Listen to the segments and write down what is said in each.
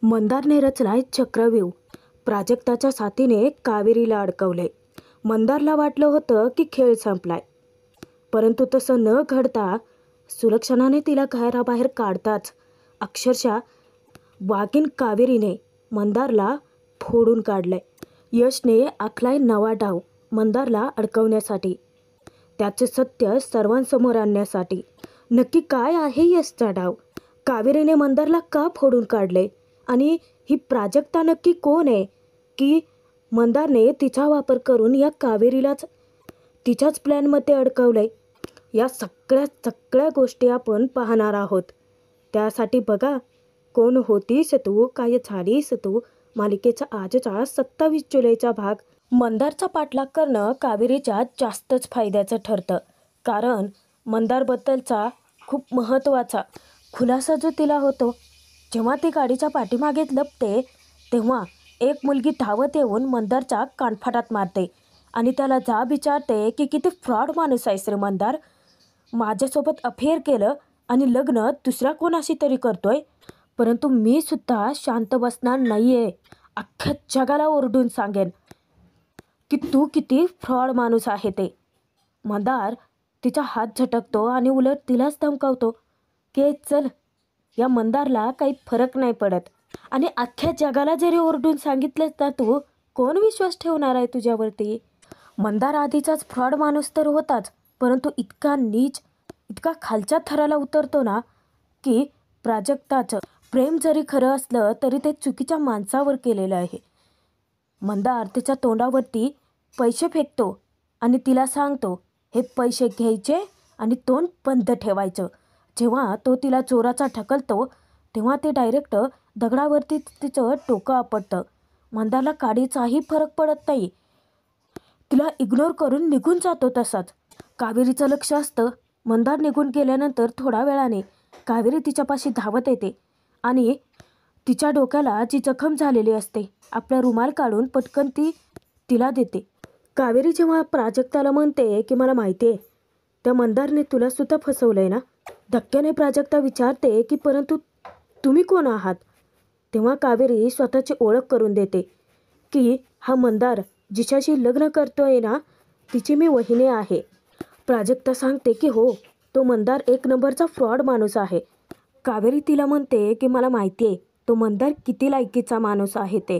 मंदारने रचलाय चक्रव्यूह. प्राजक्ताच्या साथीने कावेरीला अडकवलंय. मंदारला वाटलं होतं की खेळ संपलाय, परंतु तसं न घडता सुलक्षणाने तिला घराबाहेर काढताच अक्षरशः वाघीण कावेरीने मंदारला फोडून काढलंय. यशने आखलाय नवा डाव मंदारला अडकवण्यासाठी, त्याचे सत्य सर्वांसमोर आणण्यासाठी. नक्की काय आहे यशचा डाव? कावेरीने मंदारला का फोडून काढले? आणि ही प्राजक्ता नक्की कोण आहे की मंदारने तिचा वापर करून या कावेरीलाच तिच्याच प्लॅनमध्ये अडकवलंय? या सगळ्या गोष्टी आपण पाहणार आहोत. त्यासाठी बघा कोण होतीस तू, काय झालीस तू मालिकेचा आजचा 27 जुलैचा भाग. मंदारचा पाठलाग करणं कावेरीच्या जास्तच फायद्याचं ठरतं, कारण मंदारबद्दलचा खूप महत्त्वाचा खुलासा जो तिला होतो. जेव्हा ती गाडीच्या पाठीमागे लपते तेव्हा एक मुलगी धावत येऊन मंदारच्या कानफाटात मारते आणि त्याला जाब विचारते की किती फ्रॉड माणूस आहेस रे मंदार, माझ्यासोबत अफेअर केलं आणि लग्न दुसऱ्या कोणाशी तरी करतोय. परंतु मी सुद्धा शांत बसणार नाही आहे. अख्ख्या जगाला ओरडून सांगेन की तू किती फ्रॉड माणूस आहे ते. मंदार तिचा हात झटकतो आणि उलट तिलाच धमकावतो की चल, या मंदारला काही फरक नाही पडत आणि अख्ख्या जगाला जरी ओरडून सांगितलंच ना तू, कोण विश्वास ठेवणार आहे तुझ्यावरती? मंदार आधीचाच फ्रॉड माणूस तर होताच, परंतु इतका नीच, इतका खालच्या थराला उतरतो ना की प्राजक्ताचं प्रेम जरी खरं असलं तरी ते चुकीच्या माणसावर केलेलं आहे. मंदार तिच्या तोंडावरती पैसे फेकतो आणि तिला सांगतो हे पैसे घ्यायचे आणि तोंड बंद ठेवायचं. जेव्हा तो तिला चोराचा ढकलतो तेव्हा ते डायरेक्ट दगडावरती तिचं डोकं आपटतं. मंदारला काडीचाही फरक पडत नाही, तिला इग्नोर करून निघून जातो. तसाच कावेरीचं लक्ष असतं. मंदार निघून गेल्यानंतर थोड्या वेळाने कावेरी तिच्यापाशी धावत येते आणि तिच्या डोक्याला जी जखम झालेली असते आपला रुमाल काढून पटकन ती तिला देते. कावेरी जेव्हा प्राजक्ताला म्हणते की मला माहिती आहे त्या मंदारने तुला सुद्धा फसवलं आहे ना, धक्क्याने प्राजक्ता विचारते की परंतु तुम्ही कोण आहात? तेव्हा कावेरी स्वतःची ओळख करून देते की हा मंदार जिच्याशी लग्न करतोय ना, तिची मी वहिनी आहे. प्राजक्ता सांगते की हो, तो मंदार एक नंबरचा फ्रॉड माणूस आहे. कावेरी तिला म्हणते की मला माहिती आहे तो मंदार किती लायकीचा माणूस आहे ते.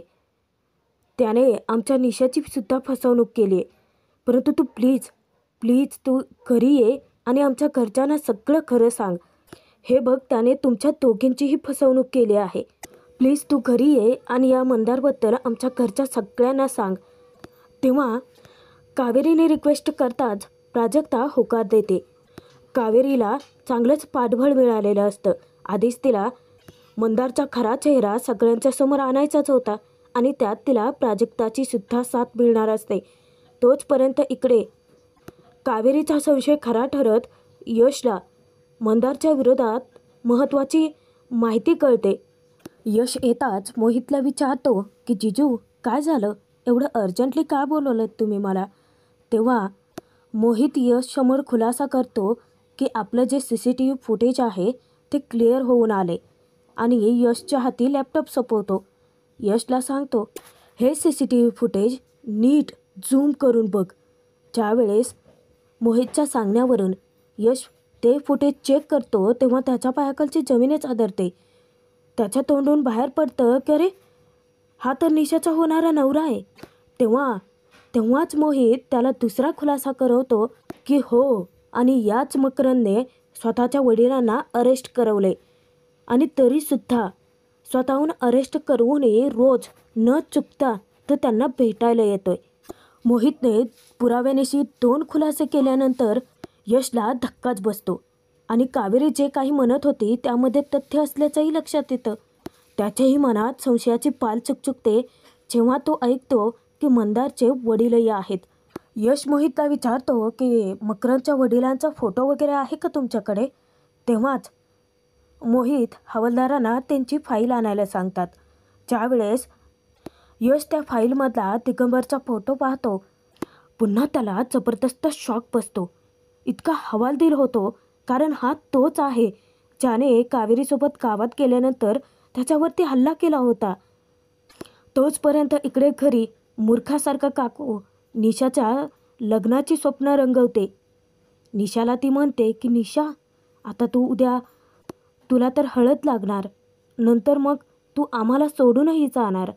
त्याने आमच्या निशाची सुद्धा फसवणूक केली आहे. परंतु तू प्लीज तू घरी ये आणि आमच्या घरच्यांना सगळं खरं सांग. हे बघ, त्याने तुमच्या दोघींचीही फसवणूक केली आहे. प्लीज तू घरी ये आणि या मंदारबद्दल आमच्या घरच्या सगळ्यांना सांग. तेव्हा कावेरीने रिक्वेस्ट करताच प्राजक्ता होकार देते. कावेरीला चांगलंच पाठबळ मिळालेलं असतं. आधीच तिला मंदारचा खरा चेहरा सगळ्यांच्या समोर आणायचाच होता आणि त्यात तिला प्राजक्ताची सुद्धा साथ मिळणार असते. तोचपर्यंत इकडे कावेरीचा संशय खरा ठरत यशला मंदारच्या विरोधात महत्त्वाची माहिती कळते. यश येताच मोहितला विचारतो की जिजू काय झालं, एवढं अर्जंटली का बोलवलं तुम्ही मला? तेव्हा मोहित यश समोर खुलासा करतो की आपलं जे CCTV फुटेज आहे ते क्लिअर होऊन आले आणि यशच्या हाती लॅपटॉप सोपवतो. यशला सांगतो हे CCTV फुटेज नीट झूम करून बघ. ज्यावेळेस मोहितच्या सांगण्यावरून यश ते फुटेज चेक करतो तेव्हा त्याच्या पायाखालची जमीनच आदरते. त्याच्या तोंडून बाहेर पडतं की अरे, हा तर निशाचा होणारा नवरा आहे. तेव्हाच मोहित त्याला दुसरा खुलासा करवतो की हो, आणि याच मकरंदने स्वतःच्या वडिलांना अरेस्ट करवले आणि तरीसुद्धा स्वतःहून अरेस्ट करूनही रोज न चुकता तो त्यांना भेटायला येतोय. मोहितने पुराव्यानिशी 2 खुलासे केल्यानंतर यशला धक्काच बसतो आणि कावेरी जे काही म्हणत होती त्यामध्ये तथ्य असल्याचंही लक्षात येतं. त्याच्याही मनात संशयाची पाल चुकचुकते जेव्हा तो ऐकतो की मंदारचे वडीलही आहेत. यश मोहितला विचारतो की मकरंदच्या वडिलांचा फोटो वगैरे आहे का तुमच्याकडे? तेव्हाच मोहित हवालदारांना त्यांची फाईल आणायला सांगतात. ज्यावेळेस यश त्या फाईलमधला दिगंबरचा फोटो पाहतो पुन्हा त्याला जबरदस्त शॉक बसतो. इतका हवालदिल होतो कारण हा तोच आहे ज्याने कावेरीसोबत गावात गेल्यानंतर त्याच्यावरती हल्ला केला होता. तोचपर्यंत इकडे घरी मूर्खासारखा काकू निशाच्या लग्नाची स्वप्न रंगवते. निशाला ती म्हणते की निशा, आता तू उद्या तुला तर हळद लागणार, नंतर मग तू आम्हाला सोडूनही जाणार.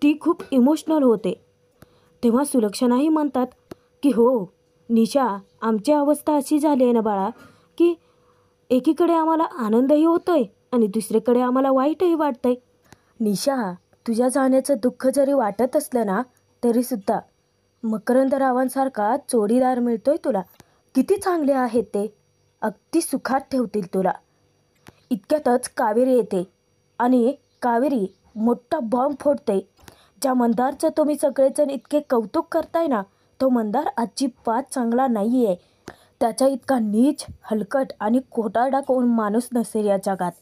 ती खूप इमोशनल होते. तेव्हा सुलक्षणाही म्हणतात की हो निशा, आमची अवस्था अशी झाली आहे ना बाळा, की एकीकडे आम्हाला आनंदही होतोय आणि दुसरीकडे आम्हाला वाईटही वाटतंय. निशा, तुझ्या जाण्याचं दुःख जरी वाटत असलं ना तरीसुद्धा मकरंदरावांसारखा जोडीदार मिळतोय तुला. किती चांगले आहेत ते, अगदी सुखात ठेवतील तुला. इतक्यातच कावेरी येते आणि कावेरी मोठा बॉम्ब फोडते. ज्या मंदारचं तुम्ही सगळेजण इतके कौतुक करताय ना, तो मंदार अजिबात चांगला नाही आहे. त्याच्या इतका नीच, हलकट आणि खोटारडा कोण माणूस नसेल या जगात.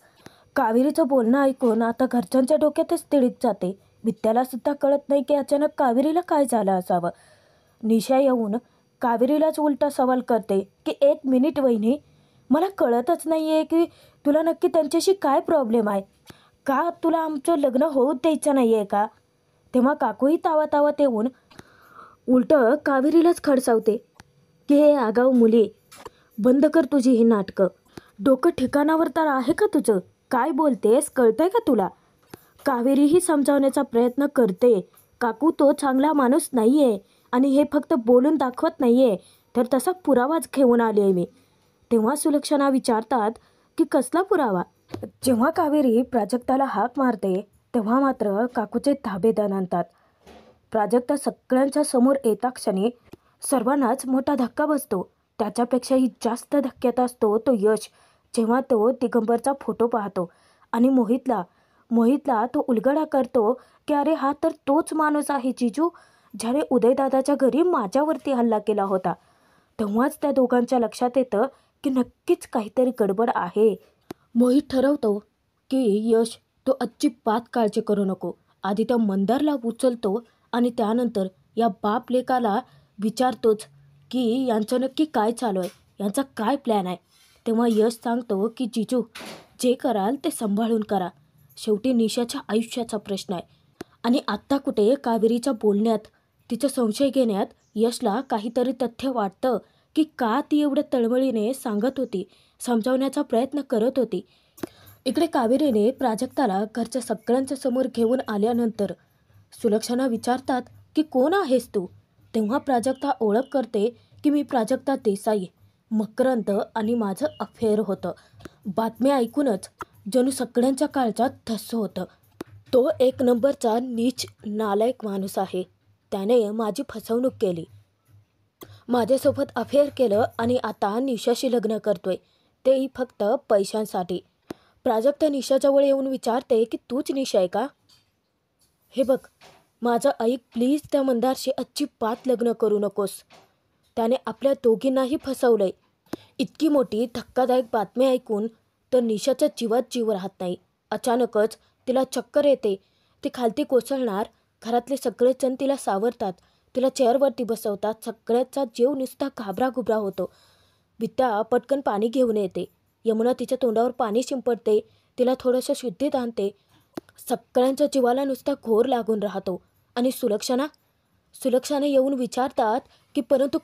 कावेरीचं बोलणं ऐकून आता घरच्यांच्या डोक्यातच तिळीक जाते. विद्यालासुद्धा कळत नाही की अचानक कावेरीला काय झालं असावं. निशा येऊन कावेरीलाच उलटा सवाल करते की 1 मिनिट वहिनी, मला कळतच नाही आहे की तुला नक्की त्यांच्याशी काय प्रॉब्लेम आहे. का तुला आमचं लग्न होऊ द्यायचं नाही आहे का? तेव्हा काकूही तावातावात येऊन उलटं कावेरीलाच खडसावते की हे आगाऊ मुली, बंद कर तुझी ही नाटकं. डोकं ठिकाणावर तर आहे का तुझं? काय बोलतेस, कळतंय का तुला? कावेरीही समजावण्याचा प्रयत्न करते. काकू तो चांगला माणूस नाही आहे आणि हे फक्त बोलून दाखवत नाही आहे, तर तसा पुरावाच घेऊन आली आहे मी. तेव्हा सुलक्षणा विचारतात की कसला पुरावा? जेव्हा कावेरी प्राजक्ताला हाक मारते तेव्हा मात्र काकूचे धाबेदन आणतात. प्राजक्ता सगळ्यांच्या समोर येता क्षणी सर्वांनाच मोठा धक्का बसतो. त्याच्यापेक्षाही जास्त धक्क्यात असतो तो यश, जेव्हा तो दिगंबरचा फोटो पाहतो आणि मोहितला तो उलगडा करतो की अरे हा तर तोच माणूस आहे जिजू, ज्याने उदयदादाच्या घरी माझ्यावरती हल्ला केला होता. तेव्हाच त्या दोघांच्या लक्षात येतं की नक्कीच काहीतरी गडबड आहे. मोहित ठरवतो की यश, तो अजिबात काळजी करू नको. आधी त्या मंदारला उचलतो आणि त्यानंतर या बाप लेकाला विचारतोच की यांचं नक्की काय चालू आहे, यांचा काय प्लॅन आहे. तेव्हा यश सांगतो की जिजू, जे कराल ते सांभाळून करा. शेवटी निशाच्या आयुष्याचा प्रश्न आहे. आणि आत्ता कुठे कावेरीच्या बोलण्यात, तिचा संशय घेण्यात यशला काहीतरी तथ्य वाटतं की का ती एवढ्या तळमळीने सांगत होती, समजावण्याचा प्रयत्न करत होती. इकडे कावेरीने प्राजक्ताला घरच्या सगळ्यांच्या समोर घेऊन आल्यानंतर सुलक्षणा विचारतात की कोण आहेस तू? तेव्हा प्राजक्ता ओळख करते की मी प्राजक्ता देसाई, मकरंद आणि माझं अफेअर होतं. बातम्या ऐकूनच जणू सगळ्यांच्या काळजात धस्स होतं. तो 1 नंबरचा नीच नालायक माणूस आहे. त्याने माझी फसवणूक केली, माझ्यासोबत अफेअर केलं आणि आता निशाशी लग्न करतोय, तेही फक्त पैशांसाठी. प्राजक्ता निशाजवळ येऊन विचारते की तूच निशा आहे का? हे बघ, माझं ऐक प्लीज, त्या मंदारशी अजिबात लग्न करू नकोस. त्याने आपल्या दोघींनाही फसवलंय. इतकी मोठी धक्कादायक बातमी ऐकून तर निशाच्या जीवात जीव राहत नाही. अचानकच तिला चक्कर येते. ती खालती कोसळणार. घरातले सगळेजण तिला सावरतात, तिला चेअरवरती बसवतात. सगळ्याचा जीव नुसता घाबराघुबरा होतो. विद्या पटकन पाणी घेऊन येते. यमुना तिच्या तोंडावर पाणी शिंपडते, तिला थोडंसं शुद्धीत आणते. सगळ्यांच्या जीवाला नुसता घोर लागून राहतो. आणि सुलक्षाने येऊन विचारतात की परंतु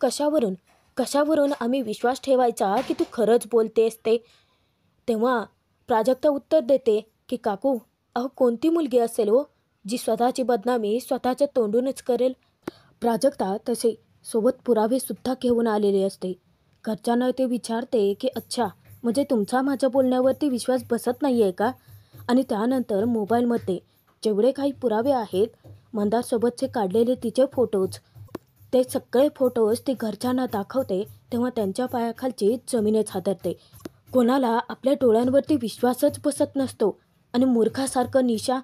कशावरून आम्ही विश्वास ठेवायचा की तू खरंच बोलतेस ते? तेव्हा प्राजक्ता उत्तर देते की काकू, अहो कोणती मुलगी असेल हो जी स्वतःची बदनामी स्वतःच्या तोंडूनच करेल. प्राजक्ता तसे सोबत पुरावेसुद्धा घेऊन आलेले असते. घरच्यांना ते विचारते की अच्छा, म्हणजे तुमचा माझ्या बोलण्यावरती विश्वास बसत नाही आहे का? आणि त्यानंतर मोबाईलमध्ये जेवढे काही पुरावे आहेत, मंदारसोबतचे काढलेले तिचे फोटोज, ते सगळे फोटोज ती घरच्यांना दाखवते. तेव्हा त्यांच्या पायाखालची जमीनच हादरते. कोणाला आपल्या डोळ्यांवरती विश्वासच बसत नसतो. आणि मूर्खासारखं निशा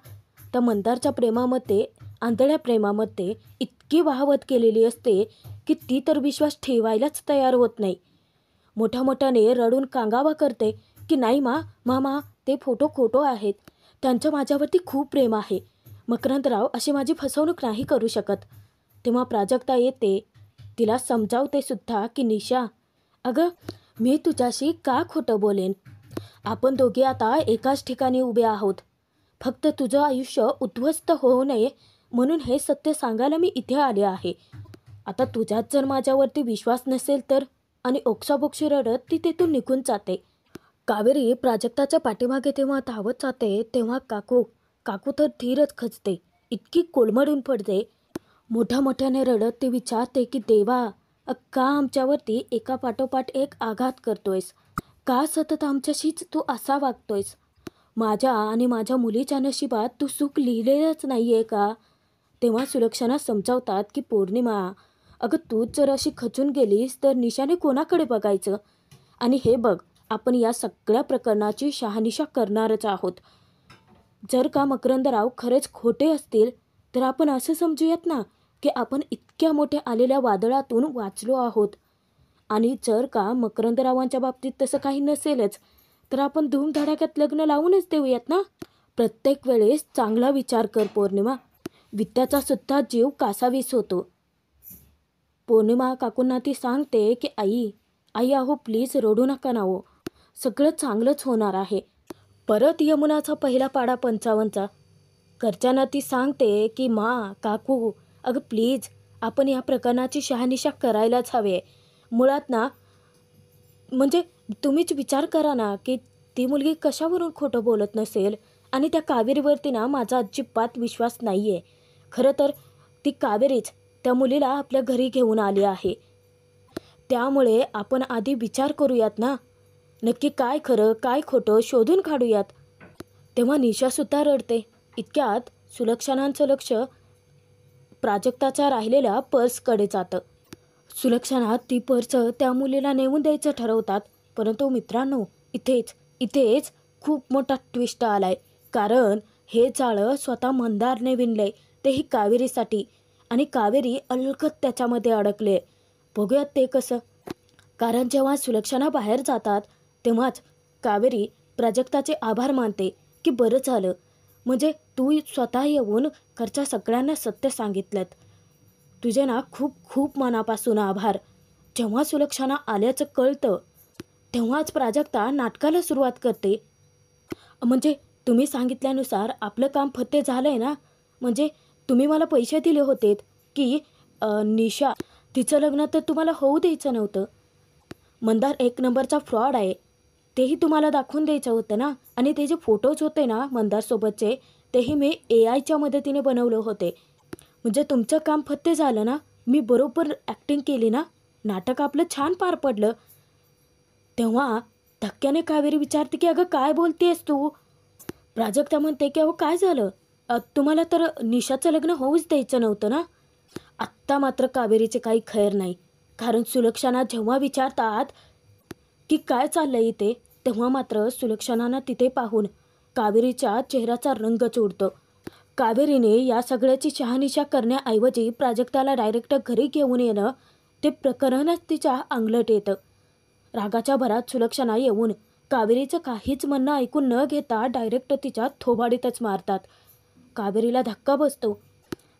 त्या मंदारच्या प्रेमामध्ये, आंधळ्या प्रेमामध्ये इतकी वाहवत केलेली असते की ती तर विश्वास ठेवायलाच तयार होत नाही. मोठ्याने रडून कांगावा करते की नाही मामा, ते फोटो खोटो आहेत. त्यांचं माझ्यावरती खूप प्रेम आहे. मकरंदराव अशी माझी फसवणूक नाही करू शकत. तेव्हा प्राजक्ता येते, तिला समजावते सुद्धा की निशा, अगं मी तुझ्याशी का खोटं बोलेन? आपण दोघे आता एकाच ठिकाणी उभे आहोत. फक्त तुझं आयुष्य उद्ध्वस्त होऊ नये म्हणून हे सत्य सांगायला मी इथे आले आहे. आता तुझ्यात जर माझ्यावरती विश्वास नसेल तर, आणि ओक्साबोक्शी रडत ती तेथून निघून जाते. कावेरी प्राजक्ताच्या पाठीमागे तेव्हा धावत जाते तेव्हा काकू तर धीरच खचते, इतकी कोलमडून पडते. मोठ्याने रडत ती विचारते की देवा, का आमच्यावरती एका पाठोपाठ एक आघात करतोयस? का सतत आमच्याशीच तू असा वागतोयस? माझ्या आणि माझ्या मुलीच्या नशिबात तू सुख लिहिलेलंच नाही आहे का? तेव्हा सुलक्षणा समजावतात की पौर्णिमा, अगं तूच जर अशी खचून गेलीस तर निशाने कोणाकडे बघायचं? आणि हे बघ, आपण या सगळ्या प्रकरणाची शहानिशा करणारच आहोत. जर का मकरंदराव खरेच खोटे असतील तर आपण असं समजूयात ना की आपण इतक्या मोठ्या आलेल्या वादळातून वाचलो आहोत. आणि जर का मकरंदरावांच्या बाबतीत तसं काही नसेलच तर आपण धूमधडाक्यात लग्न लावूनच देऊयात ना. प्रत्येक वेळेस चांगला विचार कर पौर्णिमा, विद्याचा सुद्धा जीव कासावीस होतो. पौर्णिमा काकूंना ती सांगते की आई अहो प्लीज रडू नका ना हो, सगळं चांगलंच होणार आहे. परत यमुनाचा पहिला पाडा 55चा. घरच्यांना ती सांगते की काकू अगं प्लीज आपण या प्रकरणाची शहानिशा करायलाच हवे. मुळात ना, म्हणजे तुम्हीच विचार करा ना की ती मुलगी कशावरून खोटं बोलत नसेल. आणि त्या कावेरीवरती ना माझा अजिबात विश्वास नाही आहे. खरं तर ती कावेरीच त्या मुलीला आपल्या घरी घेऊन आली आहे. त्यामुळे आपण आधी विचार करूयात ना, नक्की काय खरं काय खोटं शोधून काढूयात. तेव्हा निशासुद्धा रडते. इतक्यात सुलक्षणांचं लक्ष प्राजक्ताच्या राहिलेल्या पर्सकडे जातं. सुलक्षणा ती पर्स त्या मुलीला नेऊन द्यायचं ठरवतात. परंतु मित्रांनो, इथेच खूप मोठा ट्विस्ट आलाय. कारण हे जाळं स्वतः मंदारने विणलंय, तेही कावेरीसाठी. आणि कावेरी अलगद त्याच्यामध्ये अडकले. बघूयात ते कसं. कारण जेव्हा सुलक्षणा बाहेर जातात तेव्हाच कावेरी प्राजक्ताचे आभार मानते की बरं झालं, म्हणजे तू स्वतः येऊन घरच्या सगळ्यांना सत्य सांगितलं. तुझे ना खूप खूप मनापासून आभार. जेव्हा सुलक्षणा आल्याचं कळतं तेव्हाच प्राजक्ता नाटकाला सुरुवात करते. म्हणजे तुम्ही सांगितल्यानुसार आपलं काम फत्ते झालं आहे ना. म्हणजे तुम्ही मला पैसे दिले होते की निशा तिचं लग्न तर तुम्हाला होऊ द्यायचं नव्हतं. मंदार एक नंबरचा फ्रॉड आहे, तेही तुम्हाला दाखवून द्यायचं होतं ना. आणि ते जे फोटोज होते ना मंदारसोबतचे, तेही मी AI च्या मदतीने बनवले होते. म्हणजे तुमचं काम फत्ते झालं ना. मी बरोबर ॲक्टिंग केली ना, नाटक आपलं छान पार पडलं. तेव्हा धक्क्याने कावेरी विचारते की अगं काय बोलतेस तू? प्राजक्ता म्हणते की अहो काय झालं, तुम्हाला तर निशाचं लग्न होऊच द्यायचं नव्हतं ना. आत्ता मात्र कावेरीचे काही खैर नाही. कारण सुलक्षणा जेव्हा विचारतात की काय चाललं इथे, तेव्हा मात्र सुलक्षणानं तिथे पाहून कावेरीच्या चेहऱ्याचा रंगच उडतो. कावेरीने या सगळ्याची शहानिशा करण्याऐवजी प्राजक्ताला डायरेक्ट घरी घेऊन येणं, ते प्रकरणच तिच्या अंगलट येतं. रागाच्या भरात सुलक्षणा येऊन कावेरीचं काहीच म्हणणं ऐकून न घेता डायरेक्ट तिच्या थोबाडीतच मारतात. कावेरीला धक्का बसतो.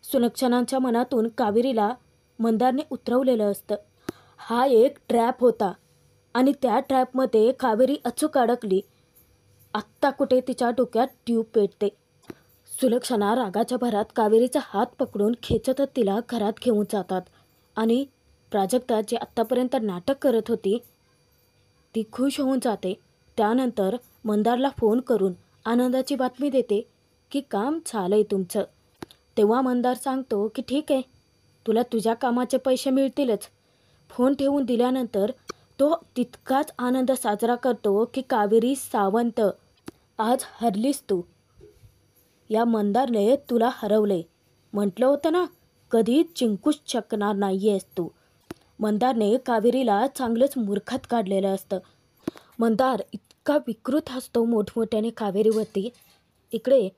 सुलक्षणांच्या मनातून कावेरीला मंदारने उतरवलेलं असतं. हा एक ट्रॅप होता आणि त्या ट्रॅपमध्ये कावेरी अचूक अडकली. आत्ता कुठे तिच्या डोक्यात ट्यूब पेटते. सुलक्षणा रागाच्या भरात कावेरीचा हात पकडून खेचतच तिला घरात घेऊन जातात. आणि प्राजक्ता जी आत्तापर्यंत नाटक करत होती ती खुश होऊन जाते. त्यानंतर मंदारला फोन करून आनंदाची बातमी देते की काम झालंय तुमचं. तेव्हा मंदार सांगतो की ठीक आहे, तुला तुझ्या कामाचे पैसे मिळतीलच. फोन ठेवून दिल्यानंतर तो तितकाच आनंद साजरा करतो की कावेरी सावंत, आज हरलीस तू. या मंदारने तुला हरवले. म्हटलं होतं ना, कधीच जिंकूच शकणार नाही आहेस तू. मंदारने कावेरीला चांगलंच मूर्खात काढलेलं असतं. मंदार इतका विकृत हसतो मोठमोठ्याने कावेरीवरती. इकडे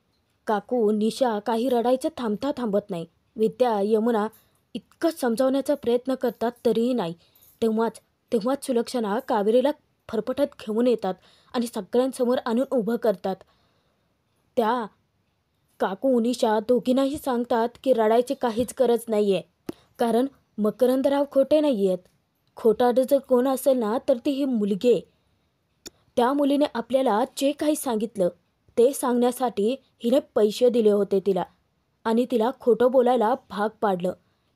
काकू निशा काही रडायचं थांबत नाही. विद्या यमुना इतकं समजावण्याचा प्रयत्न करतात तरीही नाही. तेव्हाच सुलक्षणा कावेरीला फरफटत घेऊन येतात आणि सगळ्यांसमोर आणून उभं करतात. त्या काकू निशा दोघींनाही सांगतात की रडायची काहीच गरज नाही आहे. कारण मकरंदराव खोटे नाही आहेत. खोटा जर कोण असेल ना तर ती ही मुलगी आहे. त्या मुलीने आपल्याला जे काही सांगितलं ते सांगण्यासाठी हिने पैसे दिले होते तिला आणि तिला खोटं बोलायला भाग पाडलं.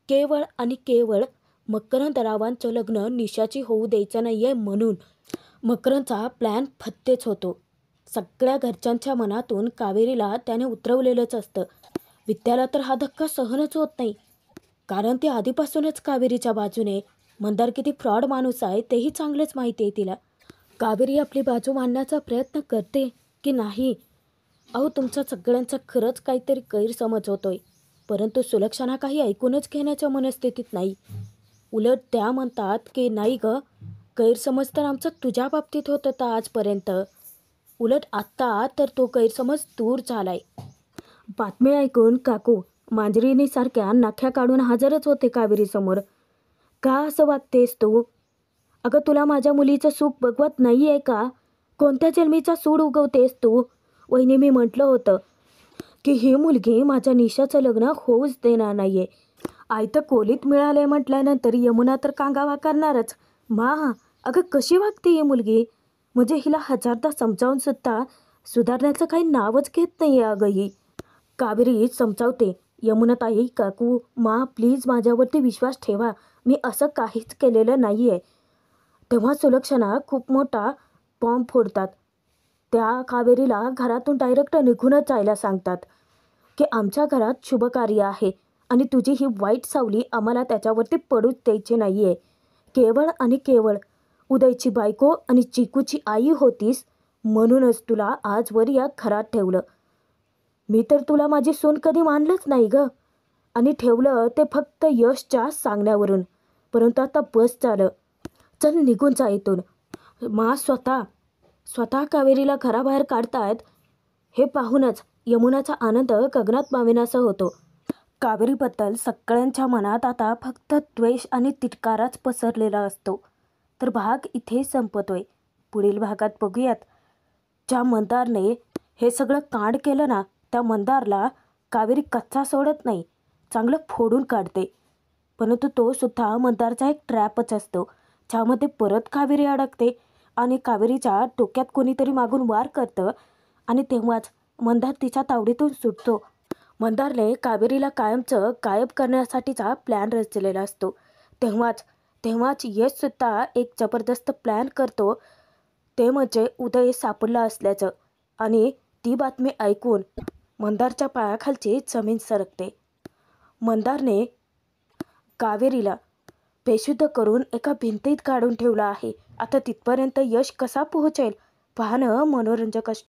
केवळ आणि केवळ मकरंदरावांचं लग्न निशाची होऊ द्यायचं नाही आहे म्हणून. मकरंदचा प्लॅन फत्तेच होतो. सगळ्या घरच्यांच्या मनातून कावेरीला त्याने उतरवलेलंच असतं. विद्याला तर हा धक्का सहनच होत नाही, कारण ती आधीपासूनच कावेरीच्या बाजूने. मंदार किती फ्रॉड माणूस आहे तेही चांगलंच माहिती आहे तिला. कावेरी आपली बाजू मांडण्याचा प्रयत्न करते की नाही? अहो, तुमचा सगळ्यांचा खरंच काहीतरी गैरसमज होतोय. परंतु सुलक्षणा काही ऐकूनच घेण्याच्या मनस्थितीत नाही. उलट त्या म्हणतात की नाही ग, गैरसमज तर आमचा तुझ्या बाबतीत होत होता आजपर्यंत. उलट आत्ता तर तो गैरसमज दूर झालाय. बातमी ऐकून काकू मांजरीनीसारख्या नाख्या काढून हजरच होते कावेरीसमोर. का असं वागतेस तू? अगं, तुला माझ्या मुलीचं सुख बघवत नाही आहे का? कोणत्या जन्मीचा सूड उगवतेस तू? वहिनी, मी म्हटलं होतं की ही मुलगी माझ्या निशाचं लग्न होऊच देणार नाही आहे. आयतं कोलीत मिळाले म्हटल्यानंतर यमुना तर कांगावा करणारच. अगं कशी वागते ही मुलगी? म्हणजे हिला हजारदा समजावून सुद्धा सुधारण्याचं काही नावच घेत नाही आहे अगं ही. कावेरी समजावते, यमुनाताई, काकू, प्लीज माझ्यावरती विश्वास ठेवा, मी असं काहीच केलेलं नाही आहे. तेव्हा सुलक्षणा खूप मोठा बॉम्ब फोडतात. त्या कावेरीला घरातून डायरेक्ट निघूनच जायला सांगतात की आमच्या घरात शुभकार्य आहे आणि तुझी ही वाईट सावली आम्हाला त्याच्यावरती पडूच द्यायची नाही आहे. केवळ आणि केवळ उदयची बायको आणि चिकूची आई होतीस म्हणूनच तुला आजवर या घरात ठेवलं. मी तर तुला माझी सून कधी मानलंच नाही ग, आणि ठेवलं ते फक्त यशच्या सांगण्यावरून. परंतु आता बस झालं, चल निघून जा इथून. स्वतः कावेरीला घराबाहेर काढतायत हे पाहूनच यमुनाचा आनंद गगनात मावेनासा होतो. कावेरीबद्दल सगळ्यांच्या मनात आता फक्त द्वेष आणि तिटकाराच पसरलेला असतो. तर भाग इथे संपतोय. पुढील भागात बघूयात, ज्या मंदारने हे सगळं कांड केलं ना, त्या मंदारला कावेरी कच्चा सोडत नाही, चांगलं फोडून काढते. परंतु तो सुद्धा मंदारचा एक ट्रॅपच असतो, ज्यामध्ये परत कावेरी अडकते आणि कावेरीच्या डोक्यात कोणीतरी मागून वार करतं आणि तेव्हाच मंदार तिच्या तावडीतून सुटतो. मंदारने कावेरीला कायमचं गायब करण्यासाठीचा प्लॅन रचलेला असतो. तेव्हाच यशसुद्धा एक जबरदस्त प्लॅन करतो, ते म्हणजे उदय सापडला असल्याचं. आणि ती बातमी ऐकून मंदारच्या पायाखालची जमीन सरकते. मंदारने कावेरीला बेशुद्ध करून एका भिंतीत काढून ठेवलं आहे. आता तिथपर्यंत यश कसा पोहोचेल पाहणं मनोरंजक असतं.